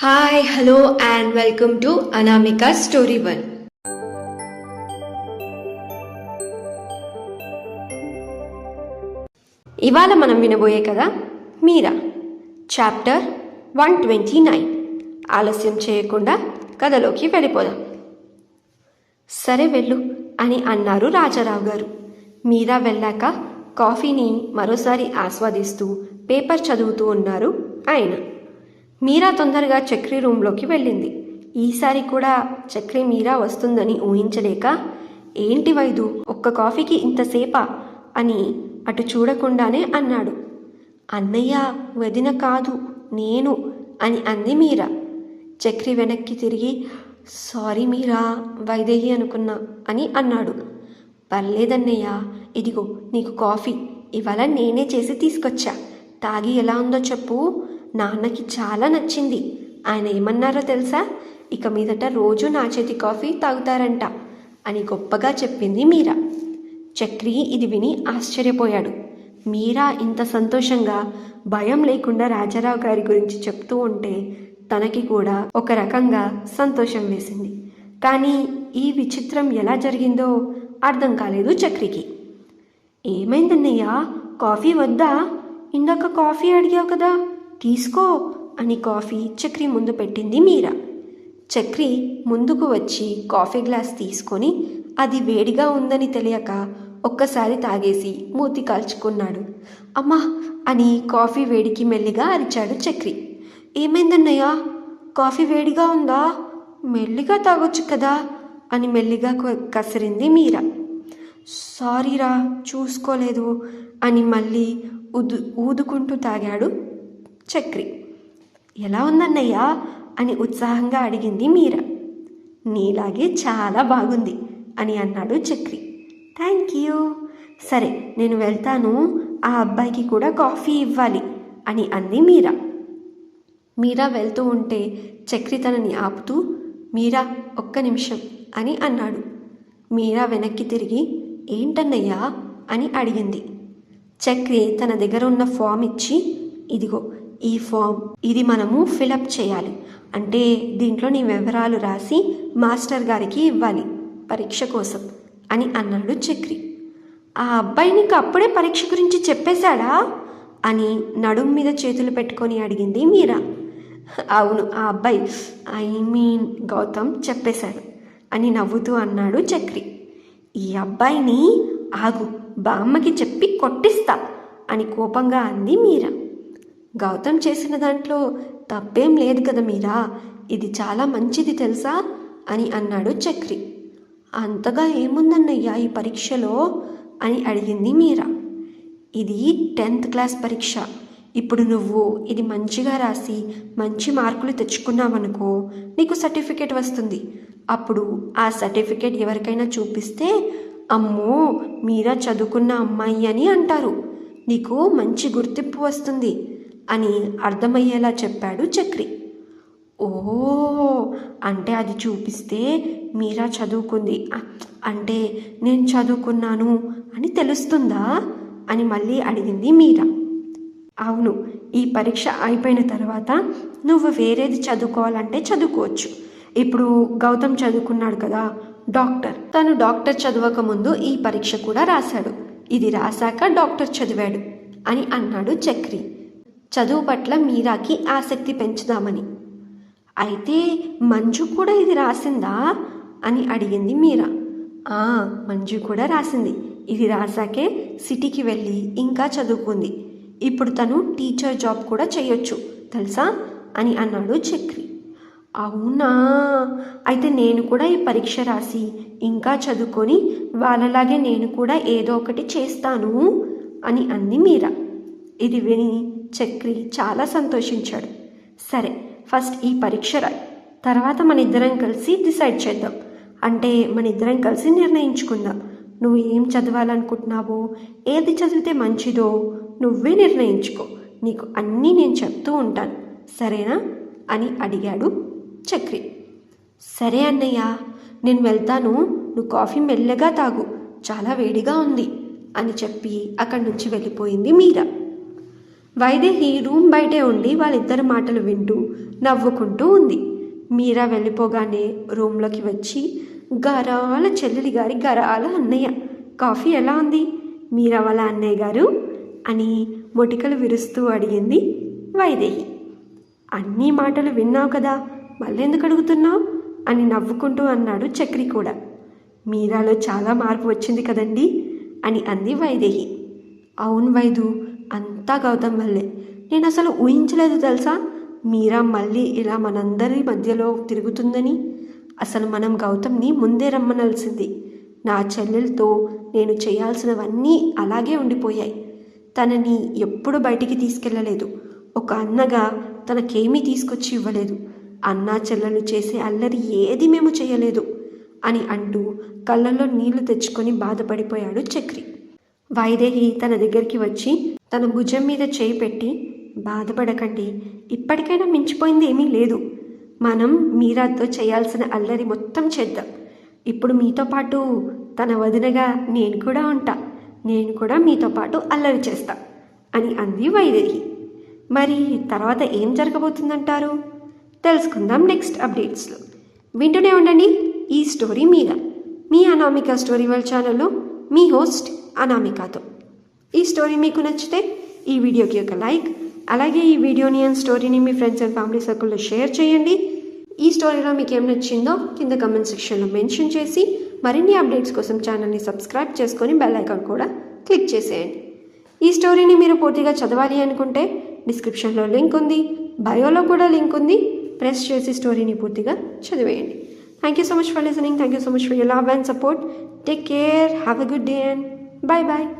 Hi hello and welcome to Anamika story one. ఇవాళ మనం వినబోయే కథ మీరా, చాప్టర్ 129. ఆలస్యం చేయకుండా కథలోకి వెళ్ళిపోదాం. సరే వెళ్ళు అని అన్నారు రాజారావు గారు. మీరా వెళ్ళాక కాఫీని మరోసారి ఆస్వాదిస్తూ పేపర్ చదువుతూ ఉన్నారు ఆయన. మీరా తొందరగా చక్రి రూంలోకి వెళ్ళింది. ఈసారి కూడా చక్రి మీరా వస్తుందని ఊహించలేక, ఏంటి వైదు, ఒక్క కాఫీకి ఇంతసేపా అని అటు చూడకుండానే అన్నాడు. అన్నయ్య, వదిన కాదు, నేను అని అంది మీరా. చక్రి వెనక్కి తిరిగి, సారీ మీరా, వైదేహి అనుకున్నా అని అన్నాడు. పర్లేదన్నయ్య, ఇదిగో నీకు కాఫీ, ఇవాళ నేనే చేసి తీసుకొచ్చా, తాగి ఎలా ఉందో చెప్పు, నాన్నకి చాలా నచ్చింది. ఆయన ఏమన్నారో తెలుసా, ఇక మీదట రోజు నా చేతి కాఫీ తాగుతారంట అని గొప్పగా చెప్పింది మీరా. చక్రి ఇది విని ఆశ్చర్యపోయాడు. మీరా ఇంత సంతోషంగా భయం లేకుండా రాజారావు గారి గురించి చెప్తూ ఉంటే తనకి కూడా ఒక రకంగా సంతోషం వేసింది. కానీ ఈ విచిత్రం ఎలా జరిగిందో అర్థం కాలేదు చక్రికి. ఏమైందన్నయ్య, కాఫీ వద్దా? ఇందాక కాఫీ అడిగావు కదా, తీసుకో అని కాఫీ చక్రి ముందు పెట్టింది మీరా. చక్రి ముందుకు వచ్చి కాఫీ గ్లాస్ తీసుకొని అది వేడిగా ఉందని తెలియక ఒక్కసారి తాగేసి మూతి కాల్చుకున్నాడు. అమ్మా అని కాఫీ వేడికి మెల్లిగా అరిచాడు చక్రి. ఏమైందన్నయ్య, కాఫీ వేడిగా ఉందా? మెల్లిగా తాగొచ్చు కదా అని మెల్లిగా కసిరింది మీరా. సారీరా, చూసుకోలేదు అని మళ్ళీ ఊదుకుంటూ తాగాడు చక్రి. ఎలా ఉందన్నయ్యా అని ఉత్సాహంగా అడిగింది మీరా. నీలాగే చాలా బాగుంది అని అన్నాడు చక్రి. Thank you. సరే నేను వెళ్తాను, ఆ అబ్బాయికి కూడా కాఫీ ఇవ్వాలి అని అంది మీరా. మీరా వెళ్తూ ఉంటే చక్రి తనని ఆపుతూ, మీరా ఒక్క నిమిషం అని అన్నాడు. మీరా వెనక్కి తిరిగి, ఏంటన్నయ్యా అని అడిగింది. చక్రి తన దగ్గర ఉన్న ఫామ్ ఇచ్చి, ఇదిగో ఈ ఫామ్, ఇది మనము ఫిలప్ చేయాలి, అంటే దీంట్లో నీ వివరాలు రాసి మాస్టర్ గారికి ఇవ్వాలి పరీక్ష కోసం అని అన్నాడు చక్రి. ఆ అబ్బాయి నీకు అప్పుడే పరీక్ష గురించి చెప్పేశాడా అని నడుం మీద చేతులు పెట్టుకొని అడిగింది మీరా. అవును, ఆ అబ్బాయి, ఐ మీన్ గౌతమ్ చెప్పేశాడు అని నవ్వుతూ అన్నాడు చక్రి. ఈ అబ్బాయిని ఆగు, బామ్మకి చెప్పి కొట్టిస్తా అని కోపంగా అంది మీరా. గౌతమ్ చేసిన దాంట్లో తప్పేం లేదు కదా మీరా, ఇది చాలా మంచిది తెలుసా అని అన్నాడు చక్రి. అంతగా ఏముందన్నయ్యా ఈ పరీక్షలో అని అడిగింది మీరా. ఇది 10th క్లాస్ పరీక్ష. ఇప్పుడు నువ్వు ఇది మంచిగా రాసి మంచి మార్కులు తెచ్చుకున్నావనుకో, నీకు సర్టిఫికేట్ వస్తుంది. అప్పుడు ఆ సర్టిఫికేట్ ఎవరికైనా చూపిస్తే, అమ్మో మీరా చదువుకున్న అమ్మాయి అని అంటారు, నీకు మంచి గుర్తింపు వస్తుంది అని అర్థమయ్యేలా చెప్పాడు చక్రి. ఓ, అంటే అది చూపిస్తే మీరా చదువుకుంది, అంటే నేను చదువుకున్నాను అని తెలుస్తుందా అని మళ్ళీ అడిగింది మీరా. అవును, ఈ పరీక్ష అయిపోయిన తర్వాత నువ్వు వేరేది చదువుకోవాలంటే చదువుకోవచ్చు. ఇప్పుడు గౌతమ్ చదువుకున్నాడు కదా, డాక్టర్, తను డాక్టర్ చదవక ముందు ఈ పరీక్ష కూడా రాశాడు, ఇది రాశాక డాక్టర్ చదివాడు అని అన్నాడు చక్రి. చదువు పట్ల మీరాకి ఆసక్తి పెంచుదామని. అయితే మంజు కూడా ఇది రాసిందా అని అడిగింది మీరా. మంజు కూడా రాసింది, ఇది రాశాకే సిటీకి వెళ్ళి ఇంకా చదువుకుంది. ఇప్పుడు తను టీచర్ జాబ్ కూడా చేయొచ్చు తెలుసా అని అన్నాడు చక్రి. అవునా, అయితే నేను కూడా ఈ పరీక్ష రాసి ఇంకా చదువుకొని వాళ్ళలాగే నేను కూడా ఏదో ఒకటి చేస్తాను అని అంది మీరా. ఇది విని చక్రి చాలా సంతోషించాడు. సరే, ఫస్ట్ ఈ పరీక్ష రాయి, తర్వాత మన ఇద్దరం కలిసి డిసైడ్ చేద్దాం, అంటే మన ఇద్దరం కలిసి నిర్ణయించుకుందాం. నువ్వు ఏం చదవాలనుకుంటున్నావో, ఏది చదివితే మంచిదో నువ్వే నిర్ణయించుకో, నీకు అన్నీ నేను చెప్తూ ఉంటాను, సరేనా అని అడిగాడు చక్రి. సరే అన్నయ్య, నేను వెళ్తాను, నువ్వు కాఫీ మెల్లగా తాగు, చాలా వేడిగా ఉంది అని చెప్పి అక్కడి నుంచి వెళ్ళిపోయింది మీరా. వైదేహి రూమ్ బయటే ఉండి వాళ్ళిద్దరి మాటలు వింటూ నవ్వుకుంటూ ఉంది. మీరా వెళ్ళిపోగానే రూమ్లోకి వచ్చి, గరాల చెల్లెలి గారి గరాల అన్నయ్య, కాఫీ ఎలా ఉంది మీరా వాళ్ళ అన్నయ్య గారు అని మొటికలు విరుస్తూ అడిగింది వైదేహి. అన్ని మాటలు విన్నావు కదా, మళ్ళీ ఎందుకు అడుగుతున్నావు అని నవ్వుకుంటూ అన్నాడు చక్రి కూడా. మీరాలో చాలా మార్పు వచ్చింది కదండి అని అంది వైదేహి. అవును వైదు, అంతా గౌతమ్ వల్లే. నేను అసలు ఊహించలేదు తెలుసా మీరా మళ్ళీ ఇలా మనందరి మధ్యలో తిరుగుతుందని. అసలు మనం గౌతమ్ని ముందే రమ్మనాల్సింది. నా చెల్లెలతో నేను చేయాల్సినవన్నీ అలాగే ఉండిపోయాయి. తనని ఎప్పుడు బయటికి తీసుకెళ్ళలేదు. ఒక అన్నగా తనకేమీ తీసుకొచ్చి ఇవ్వలేదు. అన్నా చెల్లెలు చేసే అల్లరి ఏది మేము చేయలేదు అని అంటూ కళ్ళల్లో నీళ్లు తెచ్చుకొని బాధపడిపోయాడు చక్రి. వైదేహి తన దగ్గరికి వచ్చి తన భుజం మీద చేయి పెట్టి, బాధపడకండి, ఇప్పటికైనా మించిపోయింది ఏమీ లేదు. మనం మీరాతో చేయాల్సిన అల్లరి మొత్తం చేద్దాం. ఇప్పుడు మీతో పాటు తన వదినగా నేను కూడా ఉంటా. నేను కూడా మీతో పాటు అల్లరి చేస్తా అని అంది వైదేహి. మరి తర్వాత ఏం జరగబోతుందంటారు? తెలుసుకుందాం నెక్స్ట్ అప్డేట్స్లో. వింటూనే ఉండండి ఈ స్టోరీ మీద. మీ అనామిక స్టోరీ వరల్డ్ ఛానల్లో మీ హోస్ట్ అనామికతో. ఈ స్టోరీ మీకు నచ్చితే ఈ వీడియోకి ఒక లైక్, అలాగే ఈ వీడియోని అండ్ స్టోరీని మీ ఫ్రెండ్స్ అండ్ ఫ్యామిలీ సర్కిల్లో షేర్ చేయండి. ఈ స్టోరీలో మీకు ఏం నచ్చిందో కింద కమెంట్ సెక్షన్లో మెన్షన్ చేసి మరిన్ని అప్డేట్స్ కోసం ఛానల్ని సబ్స్క్రైబ్ చేసుకొని బెల్ ఐకాన్ కూడా క్లిక్ చేసేయండి. ఈ స్టోరీని మీరు పూర్తిగా చదవాలి అనుకుంటే డిస్క్రిప్షన్లో లింక్ ఉంది, బయోలో కూడా లింక్ ఉంది. ప్రెస్ చేసి స్టోరీని పూర్తిగా చదివేయండి. Thank you so much for listening. Thank you so much for your love and support. Take care. Have a good day and bye bye.